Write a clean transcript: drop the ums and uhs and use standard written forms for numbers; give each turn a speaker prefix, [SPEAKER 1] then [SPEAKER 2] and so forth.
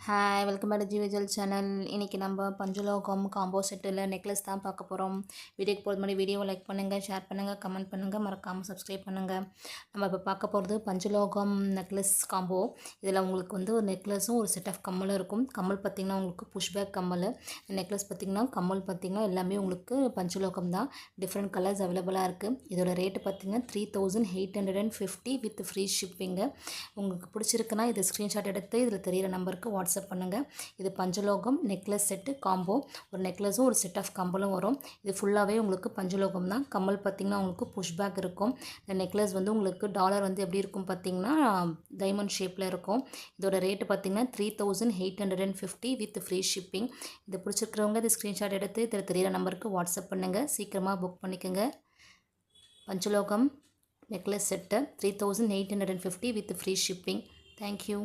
[SPEAKER 1] Hi welcome back to ஜிவிஜுவல் channel. இன்றைக்கி நம்ம பஞ்சலோகம் காம்போ செட்டில் நெக்லஸ் தான் பார்க்க போகிறோம். வீடியோக்கு போகிறது மாதிரி வீடியோவை லைக் பண்ணுங்கள், ஷேர் பண்ணுங்கள், கமெண்ட் பண்ணுங்கள், மறக்காமல் சப்ஸ்கிரைப் பண்ணுங்கள். நம்ம இப்போ பார்க்க போகிறது பஞ்சலோகம் நெக்லஸ் காம்போ. இதில் உங்களுக்கு வந்து ஒரு நெக்லஸும் ஒரு செட் ஆஃப் கம்மலும் இருக்கும். கம்மல் பார்த்திங்கன்னா உங்களுக்கு புஷ்பேக் கம்மல், நெக்லஸ் பார்த்திங்கன்னா கம்மல் பார்த்திங்கன்னா எல்லாமே உங்களுக்கு பஞ்சலோகம் தான். டிஃப்ரெண்ட் கலர்ஸ் அவைலபிளாக இருக்குது. இதோட ரேட்டு பார்த்திங்கன்னா 3850 வித் ஃப்ரீ ஷிப்பிங்கு. உங்களுக்கு பிடிச்சிருக்குன்னா இது ஸ்க்ரீன்ஷாட் எடுத்து இதில் தெரியிற நம்பருக்கு வாட்ஸ்அப் பண்ணுங்கள். இது பஞ்சலோகம் நெக்லஸ் செட்டு காம்போ. ஒரு நெக்லஸும் ஒரு செட் ஆஃப் கம்பலும் வரும். இது ஃபுல்லாகவே உங்களுக்கு பஞ்சலோகம் தான். கம்மல் பார்த்திங்கன்னா உங்களுக்கு புஷ்பேக் இருக்கும். இந்த நெக்லஸ் வந்து உங்களுக்கு டாலர் வந்து எப்படி இருக்கும் பார்த்திங்கன்னா டைமண்ட் ஷேப்பில் இருக்கும். இதோட ரேட்டு பார்த்திங்கன்னா 3850 வித் ஃப்ரீ ஷிப்பிங். இது பிடிச்சிருக்கிறவங்க இது ஸ்க்ரீன்ஷாட் எடுத்து இதில் தெரியிற நம்பருக்கு வாட்ஸ்அப் பண்ணுங்கள். சீக்கிரமாக புக் பண்ணிக்கோங்க. பஞ்சலோகம் necklace set 3850 with free shipping. Thank you.